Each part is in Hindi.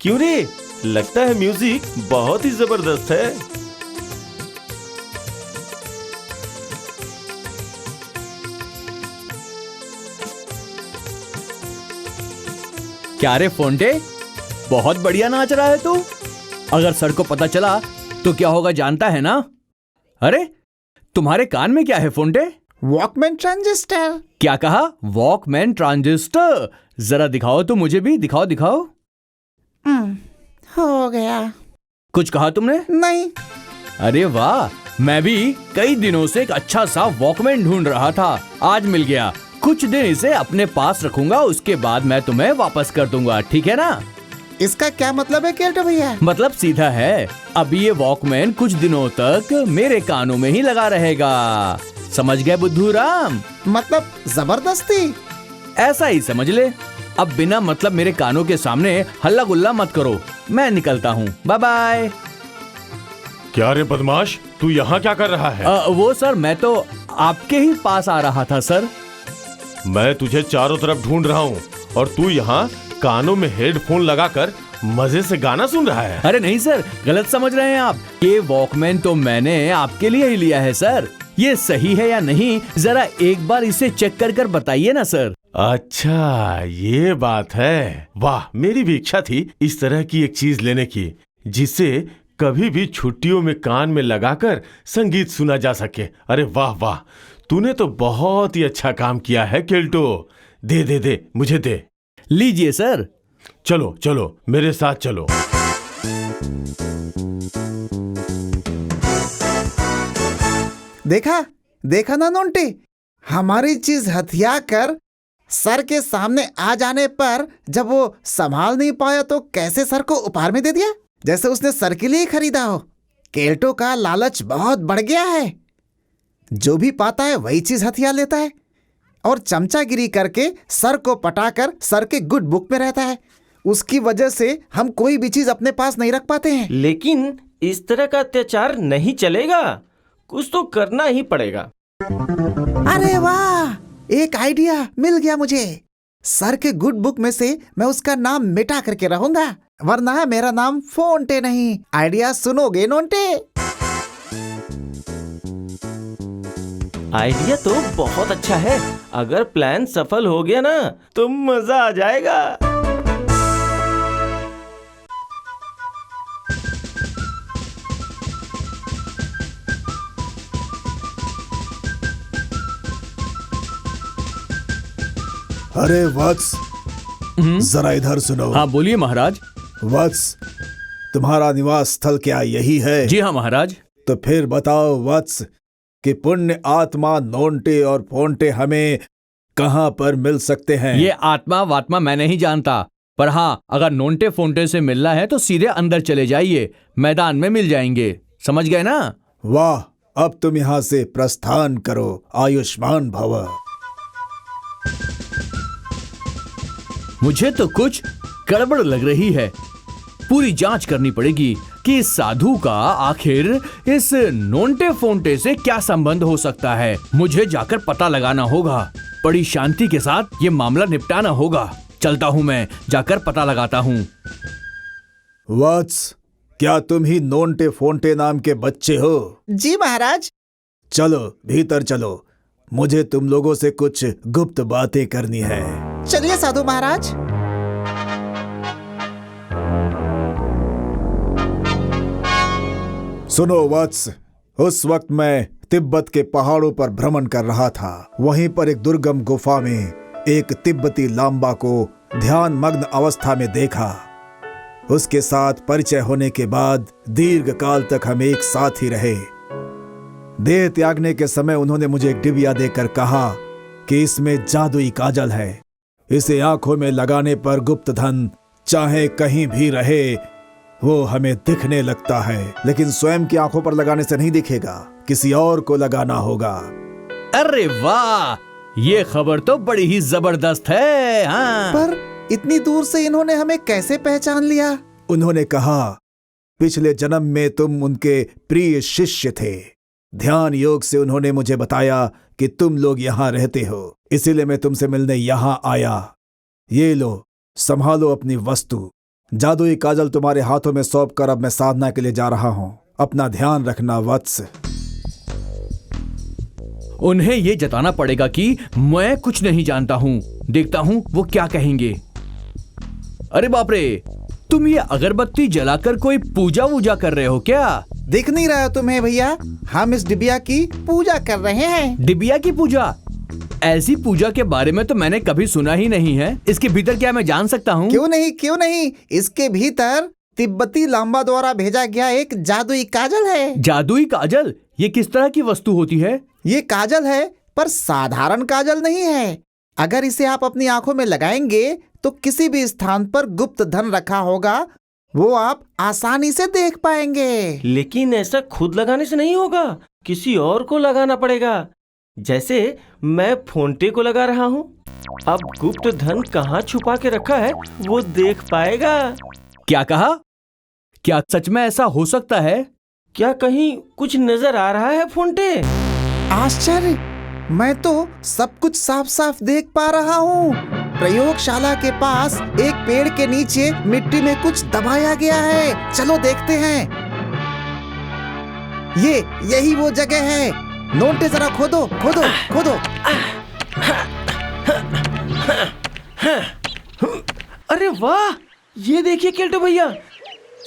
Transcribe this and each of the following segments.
क्यों रे, लगता है म्यूजिक बहुत ही जबरदस्त है। क्या रे फोंटे, बहुत बढ़िया नाच रहा है तू। अगर सर को पता चला तो क्या होगा जानता है ना? अरे तुम्हारे कान में क्या है फोंटे? Walkman transistor. क्या कहा? Walkman transistor? जरा दिखाओ तो मुझे भी, दिखाओ दिखाओ। हो गया। कुछ कहा तुमने? नहीं। अरे वाह, मैं भी कई दिनों से एक अच्छा सा वॉकमैन ढूंढ रहा था, आज मिल गया। कुछ दिन इसे अपने पास रखूंगा, उसके बाद मैं तुम्हें वापस कर दूंगा, ठीक है ना? इसका क्या मतलब है केल्टो भैया? मतलब सीधा है, अब ये वॉकमैन कुछ दिनों तक मेरे कानों में ही लगा रहेगा। समझ गए बुद्धू राम? मतलब जबरदस्ती? ऐसा ही समझ ले। अब बिना मतलब मेरे कानों के सामने हल्ला गुल्ला मत करो, मैं निकलता हूँ, बाय बाय। क्या रे बदमाश, तू यहाँ क्या कर रहा है? वो सर, मैं तो आपके ही पास आ रहा था सर। मैं तुझे चारों तरफ ढूंढ रहा हूँ और तू यहाँ कानों में हेडफोन लगाकर मजे से गाना सुन रहा है। अरे नहीं सर, गलत समझ रहे हैं आप। ये वॉकमैन तो मैंने आपके लिए ही लिया है सर। ये सही है या नहीं, जरा एक बार इसे चेक कर बताइए ना सर। अच्छा, ये बात है। वाह, मेरी भी इच्छा थी इस तरह की एक चीज लेने की, जिसे कभी भी छुट्टियों में कान में लगाकर संगीत सुना जा सके। अरे वाह वाह, तूने तो बहुत ही अच्छा काम किया है केल्टो। दे दे दे, मुझे दे। लीजिए सर। चलो चलो, मेरे साथ चलो। देखा देखा ना नोंटे, हमारी चीज हथिया कर सर के सामने आ जाने पर जब वो संभाल नहीं पाया तो कैसे सर को उपहार में दे दिया, जैसे उसने सर के लिए खरीदा हो। केल्टो का लालच बहुत बढ़ गया है, जो भी पाता है वही चीज हथिया लेता है और चमचागिरी करके सर को पटाकर सर के गुड बुक में रहता है। उसकी वजह से हम कोई भी चीज अपने पास नहीं रख पाते हैं। लेकिन इस तरह का अत्याचार नहीं चलेगा, कुछ तो करना ही पड़ेगा। अरे वाह, एक आइडिया मिल गया मुझे। सर के गुड बुक में से मैं उसका नाम मिटा करके रहूंगा, वरना मेरा नाम फोंटे नहीं। आइडिया सुनोगे नोंटे? आइडिया तो बहुत अच्छा है। अगर प्लान सफल हो गया ना तो मजा आ जाएगा। अरे वत्स, जरा इधर सुनो। हाँ बोलिए महाराज। वत्स, तुम्हारा निवास स्थल क्या यही है? जी हाँ महाराज। तो फिर बताओ वत्स कि पुण्य आत्मा नोंटे और फोंटे हमें कहाँ पर मिल सकते हैं? ये आत्मा वात्मा मैं नहीं जानता, पर हाँ, अगर नोंटे फोंटे से मिलना है तो सीधे अंदर चले जाइए, मैदान में मिल जाएंगे। समझ गए ना? वाह, अब तुम यहाँ से प्रस्थान करो। आयुष्मान भव। मुझे तो कुछ गड़बड़ लग रही है। पूरी जांच करनी पड़ेगी कि इस साधु का आखिर इस नोंटे फोंटे से क्या संबंध हो सकता है। मुझे जाकर पता लगाना होगा, बड़ी शांति के साथ ये मामला निपटाना होगा। चलता हूँ, मैं जाकर पता लगाता हूँ। वत्स, क्या तुम ही नोंटे फोंटे नाम के बच्चे हो? जी महाराज। चलो भीतर चलो, मुझे तुम लोगों से कुछ गुप्त बातें करनी है। चलिए साधु महाराज। सुनो वत्स, उस वक्त मैं तिब्बत के पहाड़ों पर भ्रमण कर रहा था। वहीं पर एक दुर्गम गुफा में एक तिब्बती लांबा को ध्यान मग्न अवस्था में देखा। उसके साथ परिचय होने के बाद दीर्घ काल तक हम एक साथ ही रहे। देह त्यागने के समय उन्होंने मुझे एक डिबिया देकर कहा कि इसमें जादुई काजल है, इसे आंखों में लगाने पर गुप्त धन चाहे कहीं भी रहे वो हमें दिखने लगता है, लेकिन स्वयं की आंखों पर लगाने से नहीं दिखेगा, किसी और को लगाना होगा। अरे वाह, ये खबर तो बड़ी ही जबरदस्त है। हाँ। पर इतनी दूर से इन्होंने हमें कैसे पहचान लिया? उन्होंने कहा, पिछले जन्म में तुम उनके प्रिय शिष्य थे। ध्यान योग से उन्होंने मुझे बताया कि तुम लोग यहाँ रहते हो, इसीलिए मैं तुमसे मिलने यहाँ आया। ये लो, संभालो अपनी वस्तु, जादुई काजल तुम्हारे हाथों में सौंप कर अब मैं साधना के लिए जा रहा हूं। अपना ध्यान रखना वत्स। उन्हें ये जताना पड़ेगा कि मैं कुछ नहीं जानता हूं। देखता हूं वो क्या कहेंगे। अरे बाप रे, तुम ये अगरबत्ती जलाकर कोई पूजा वूजा कर रहे हो क्या? दिख नहीं रहा तुम्हें भैया, हम इस डिबिया की पूजा कर रहे हैं। डिबिया की पूजा? ऐसी पूजा के बारे में तो मैंने कभी सुना ही नहीं है। इसके भीतर क्या मैं जान सकता हूँ? क्यों नहीं, इसके भीतर तिब्बती लांबा द्वारा भेजा गया एक जादुई काजल है। जादुई काजल? ये किस तरह की वस्तु होती है? ये काजल है, पर साधारण काजल नहीं है। अगर इसे आप अपनी आंखों में लगाएंगे तो किसी भी स्थान पर गुप्त धन रखा होगा वो आप आसानी से देख पाएंगे। लेकिन ऐसा खुद लगाने से नहीं होगा, किसी और को लगाना पड़ेगा। जैसे मैं फोंटे को लगा रहा हूँ। अब गुप्त धन कहाँ छुपा के रखा है वो देख पाएगा। क्या कहा? क्या सच में ऐसा हो सकता है? क्या कहीं कुछ नजर आ रहा है फोंटे? आश्चर्य, मैं तो सब कुछ साफ साफ देख पा रहा हूँ। प्रयोगशाला के पास एक पेड़ के नीचे मिट्टी में कुछ दबाया गया है। चलो देखते हैं। यही वो जगह है। नोंटे जरा खोदो खोदो खोदो। अरे वाह, ये देखिए केल्टो भैया,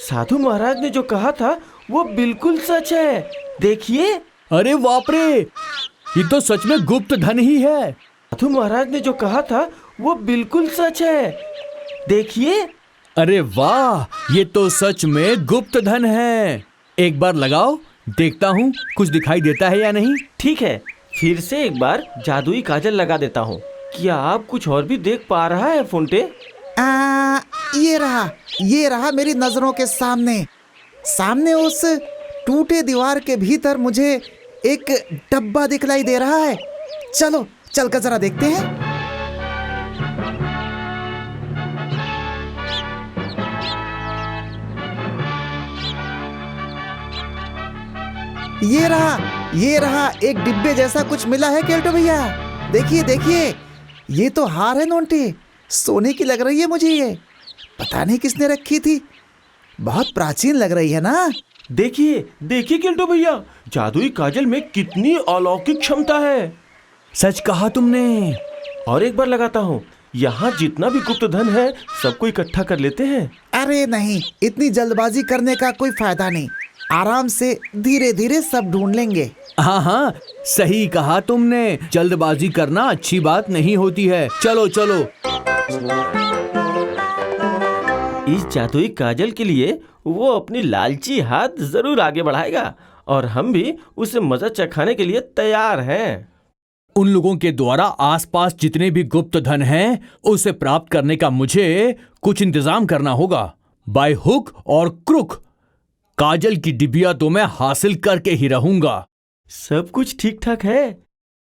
साधु महाराज ने जो कहा था वो बिल्कुल सच है। देखिए। अरे बाप रे, ये तो सच में गुप्त धन ही है। साधु महाराज ने जो कहा था वो बिल्कुल सच है। देखिए। अरे वाह, ये तो सच में गुप्त धन है। एक बार लगाओ, देखता हूँ कुछ दिखाई देता है या नहीं। ठीक है, फिर से एक बार जादुई काजल लगा देता हूँ। क्या आप कुछ और भी देख पा रहा है फोंटे? ये रहा मेरी नजरों के सामने उस टूटे दीवार के भीतर मुझे एक डब्बा दिखलाई दे रहा है। चलो चलकर जरा देखते हैं। ये रहा एक डिब्बे जैसा कुछ मिला है केल्टो भैया। देखिए, ये तो हार है नोंटे। सोने की लग रही है मुझे ये। पता नहीं किसने रखी थी। बहुत प्राचीन लग रही है ना। देखिए केल्टो भैया, जादुई काजल में कितनी अलौकिक क्षमता है। सच कहा तुमने। और एक बार लगाता हूँ। यहाँ जितना भी गुप्त धन है सबको इकट्ठा कर लेते हैं। अरे नहीं, इतनी जल्दबाजी करने का कोई फायदा नहीं। आराम से धीरे धीरे सब ढूंढ लेंगे। हाँ, सही कहा तुमने। जल्दबाजी करना अच्छी बात नहीं होती है। चलो। इस जादुई काजल के लिए वो अपनी लालची हाथ जरूर आगे बढ़ाएगा और हम भी उसे मजा चखाने के लिए तैयार हैं। उन लोगों के द्वारा आसपास जितने भी गुप्त धन हैं, उसे प्राप्त करने का मुझे कुछ इंतजाम करना होगा। बाय हुक और क्रुक काजल की डिबिया तो मैं हासिल करके ही रहूंगा। सब कुछ ठीक ठाक है,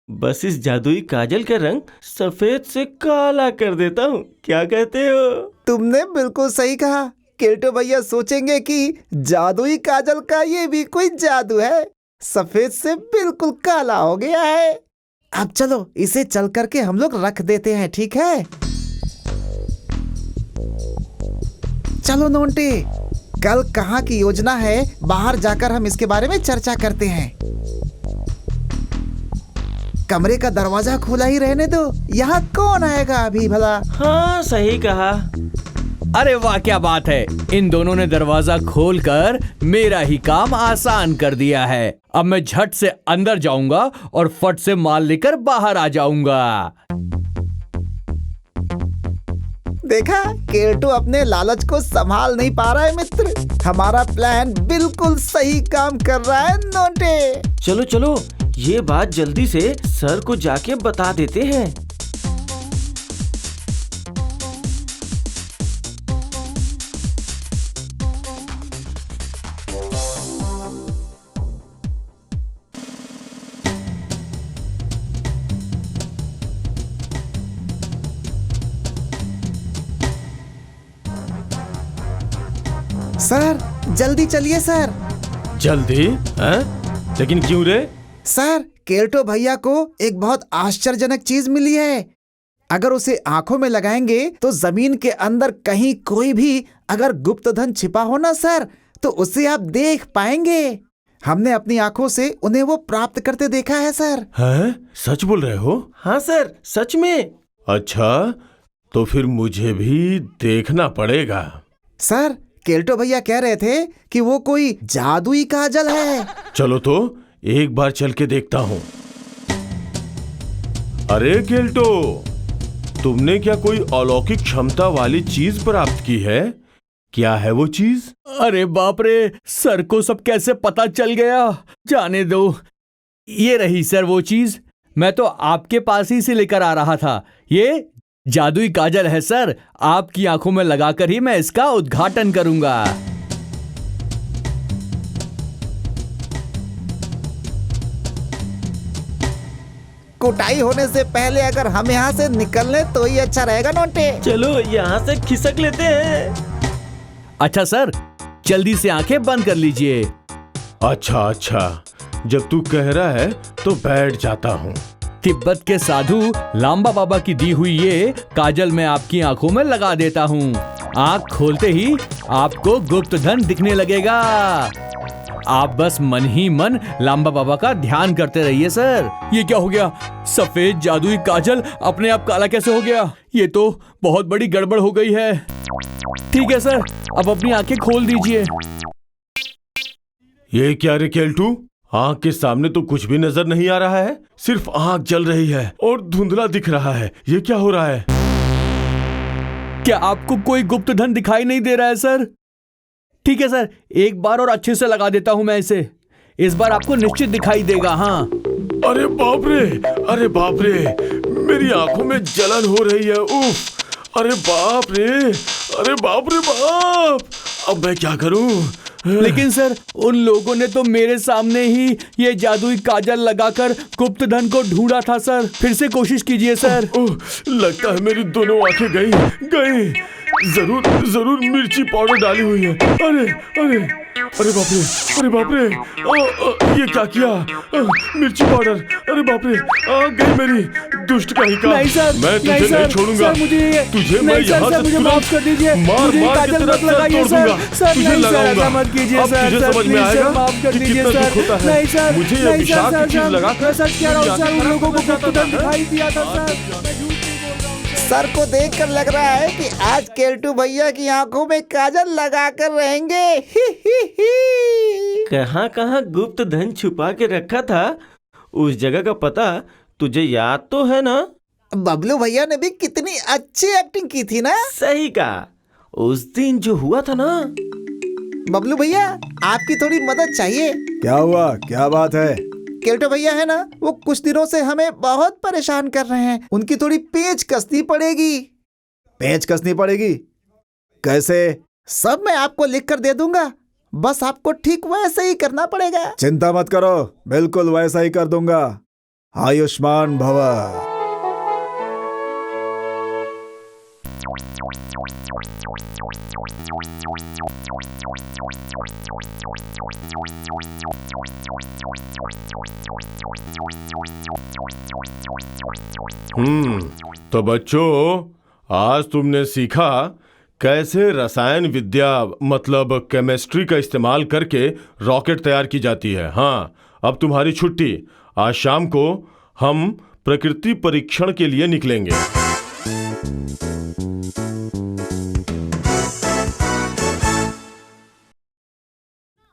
बस इस जादुई काजल का रंग सफेद से काला कर देता हूँ। क्या कहते हो? तुमने बिल्कुल सही कहा। केल्टो भैया सोचेंगे कि जादुई काजल का ये भी कोई जादू है। सफेद से बिल्कुल काला हो गया है। अब चलो इसे चल करके हम लोग रख देते हैं, ठीक है? चलो नोंटे, कल कहाँ की योजना है, बाहर जाकर हम इसके बारे में चर्चा करते हैं। कमरे का दरवाजा खुला ही रहने दो। यहाँ कौन आएगा अभी भला? हाँ, सही कहा। अरे वाह, क्या बात है। इन दोनों ने दरवाजा खोलकर मेरा ही काम आसान कर दिया है। अब मैं झट से अंदर जाऊंगा और फट से माल लेकर बाहर आ जाऊंगा। देखा, केल्टो अपने लालच को संभाल नहीं पा रहा है मित्र। हमारा प्लान बिल्कुल सही काम कर रहा है नोंटे। चलो, ये बात जल्दी से सर को जाके बता देते हैं। सर जल्दी चलिए सर। जल्दी? हैं? लेकिन क्यों रे? सर, केल्टो भैया को एक बहुत आश्चर्यजनक चीज मिली है। अगर उसे आंखों में लगाएंगे तो जमीन के अंदर कहीं कोई भी अगर गुप्त धन छिपा हो ना सर, तो उसे आप देख पाएंगे। हमने अपनी आंखों से उन्हें वो प्राप्त करते देखा है सर। हैं? सच बोल रहे हो? हाँ सर, सच में। अच्छा, तो फिर मुझे भी देखना पड़ेगा। सर, केल्टो भैया कह रहे थे कि वो कोई जादुई काजल है। चलो तो एक बार चल के देखता हूँ। अरे केल्टो, तुमने क्या कोई अलौकिक क्षमता वाली चीज प्राप्त की है? क्या है वो चीज? अरे बाप रे, सर को सब कैसे पता चल गया? जाने दो। ये रही सर वो चीज, मैं तो आपके पास ही से लेकर आ रहा था। ये जादुई काजल है सर, आपकी आंखों में लगाकर ही मैं इसका उद्घाटन करूंगा। कुटाई होने से पहले अगर हम यहाँ से निकल लें तो ही अच्छा रहेगा नोंटे। चलो यहाँ से खिसक लेते हैं। अच्छा सर, जल्दी से आंखें बंद कर लीजिए। अच्छा अच्छा, जब तू कह रहा है तो बैठ जाता हूँ। तिब्बत के साधु लांबा बाबा की दी हुई ये काजल मैं आपकी आंखों में लगा देता हूँ। आंख खोलते ही आपको गुप्त धन दिखने लगेगा। आप बस मन ही मन लांबा बाबा का ध्यान करते रहिए सर। ये क्या हो गया? सफेद जादुई काजल अपने आप काला कैसे हो गया? ये तो बहुत बड़ी गड़बड़ हो गई है। ठीक है सर, अब अपनी आंखें खोल दीजिए। ये क्या रे केल्टू? आंख के सामने तो कुछ भी नजर नहीं आ रहा है, सिर्फ आंख जल रही है और धुंधला दिख रहा है। ये क्या हो रहा है? क्या आपको कोई गुप्त धन दिखाई नहीं दे रहा है सर? ठीक है सर, एक बार और अच्छे से लगा देता हूं मैं इसे। इस बार आपको निश्चित दिखाई देगा। हाँ। अरे बाप रे, अरे बाप रे, मेरी आंखों में जलन हो रही है। उफ, अरे बाप रे, अरे बाप रे बाप, अब मैं क्या करूं? लेकिन सर, उन लोगों ने तो मेरे सामने ही ये जादुई काजल लगाकर गुप्त धन को ढूंढा था सर। फिर से कोशिश कीजिए सर। ओह, लगता है मेरी दोनों आंखें गई। जरूर जरूर मिर्ची पाउडर डाली हुई है। अरे अरे अरे बाप रे, अरे बाप रे, ये क्या किया? मिर्ची पाउडर, अरे बाप रे, गई मेरी दुष्ट कहीं का। नहीं सर, मैं तुझे नहीं छोड़ूंगा। तुझे मैं यहाँ से मुझे माफ कर दीजिए। मार मार के तेरा सर तोड़ दूंगा। तुझे लगाऊंगा। मत कीजिए अब सर। तुझे समझ में आएगा माफ कर कि दीजिए कितना सर। दुख होता है। नहीं सर, मुझे ये नहीं विषाक्त सर, चीज लगा मैं सच कह रहा हूँ सर। उन लोगों को गुप्त धन दिखाई दिया था सर। सर को देखकर लग रहा है कि आज केल्टू भैया की आंखों में काजल लगाकर रहेंगे। ही ही ही। कहाँ कहाँ गुप्त धन छुपा के रखा था, उस जगह का पता तुझे याद तो है ना? बबलू भैया ने भी कितनी अच्छी एक्टिंग की थी ना। सही कहा। उस दिन जो हुआ था ना। बबलू भैया, आपकी थोड़ी मदद चाहिए। क्या हुआ? क्या बात है? केल्टो भैया है ना, वो कुछ दिनों से हमें बहुत परेशान कर रहे हैं। उनकी थोड़ी पेच कसनी पड़ेगी। पेच कसनी पड़ेगी? कैसे? सब मैं आपको लिख कर दे दूंगा, बस आपको ठीक वैसे ही करना पड़ेगा। चिंता मत करो, बिल्कुल वैसा ही कर दूंगा। आयुष्मान भव। तो बच्चों, आज तुमने सीखा कैसे रसायन विद्या मतलब केमिस्ट्री का इस्तेमाल करके रॉकेट तैयार की जाती है। हाँ, अब तुम्हारी छुट्टी। आज शाम को हम प्रकृति परीक्षण के लिए निकलेंगे।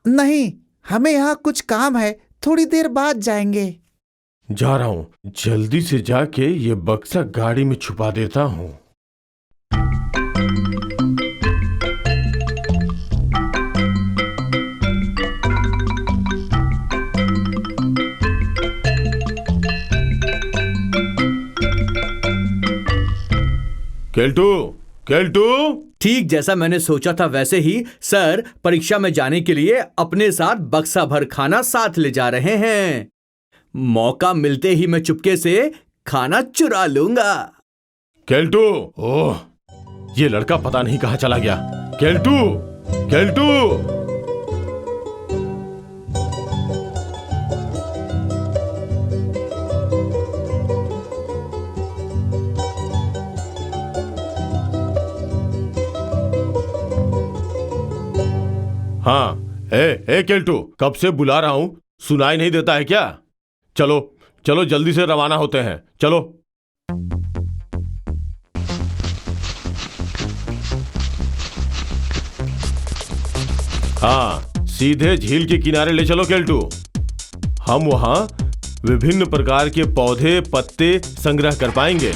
नहीं, हमें यहाँ कुछ काम है, थोड़ी देर बाद जाएंगे। जा रहा हूँ, जल्दी से जाके ये बक्सा गाड़ी में छुपा देता हूँ। केल्टू, केल्टू। ठीक जैसा मैंने सोचा था वैसे ही सर परीक्षा में जाने के लिए अपने साथ बक्सा भर खाना साथ ले जा रहे हैं। मौका मिलते ही मैं चुपके से खाना चुरा लूंगा। केल्टू, ओह, ये लड़का पता नहीं कहां चला गया। केल्टू, केल्टू। हाँ, ए केल्टू, कब से बुला रहा हूं, सुनाई नहीं देता है क्या? चलो चलो जल्दी से रवाना होते हैं, चलो। हाँ, सीधे झील के किनारे ले चलो केल्टू। हम वहां विभिन्न प्रकार के पौधे पत्ते संग्रह कर पाएंगे।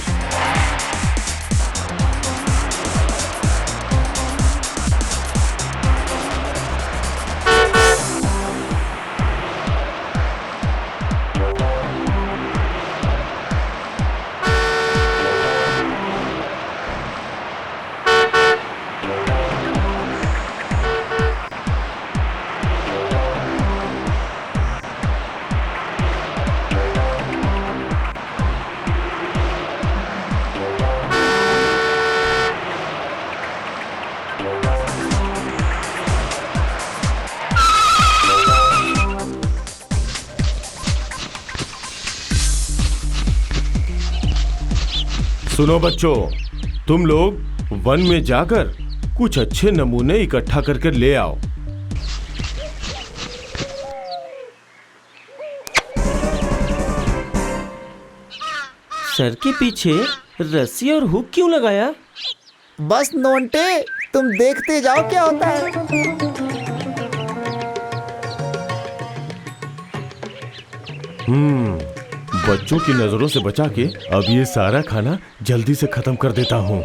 सुनो बच्चों, तुम लोग वन में जाकर कुछ अच्छे नमूने इकट्ठा करके ले आओ। सर के पीछे रस्सी और हुक क्यों लगाया? बस नोंटे, तुम देखते जाओ क्या होता है। बच्चों की नजरों से बचा के अब ये सारा खाना जल्दी से खत्म कर देता हूँ।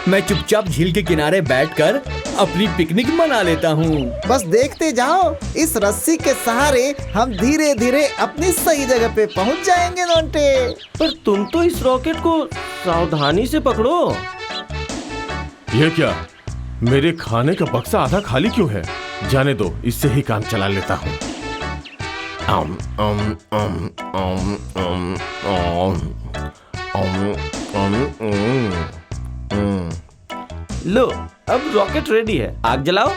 मैं चुपचाप झील के किनारे बैठकर अपनी पिकनिक मना लेता हूँ। बस देखते जाओ, इस रस्सी के सहारे हम धीरे धीरे अपनी सही जगह पे पहुंच जाएंगे नोंटे। पर तुम तो इस रॉकेट को सावधानी से पकड़ो। ये क्या, मेरे खाने का बक्सा आधा खाली क्यों है? जाने दो, इससे ही काम चला लेता हूँ। लो, अब रॉकेट रेडी है, आग जलाओ।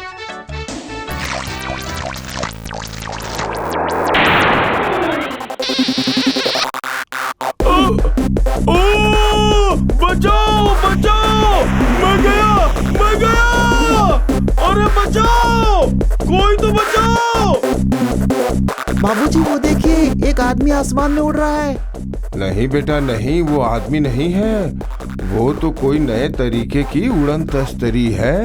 बचाओ बचाओ, मैं गया। अरे बचाओ, कोई तो बचाओ। बाबूजी वो देखिए, एक आदमी आसमान में उड़ रहा है। नहीं बेटा नहीं, वो आदमी नहीं है, वो तो कोई नए तरीके की उड़न तस्तरी है।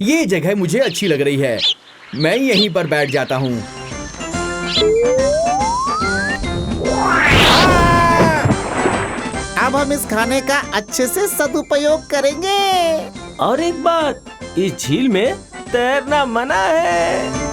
ये जगह मुझे अच्छी लग रही है, मैं यहीं पर बैठ जाता हूँ। अब हम इस खाने का अच्छे से सदुपयोग करेंगे। और एक बात, इस झील में तैरना मना है।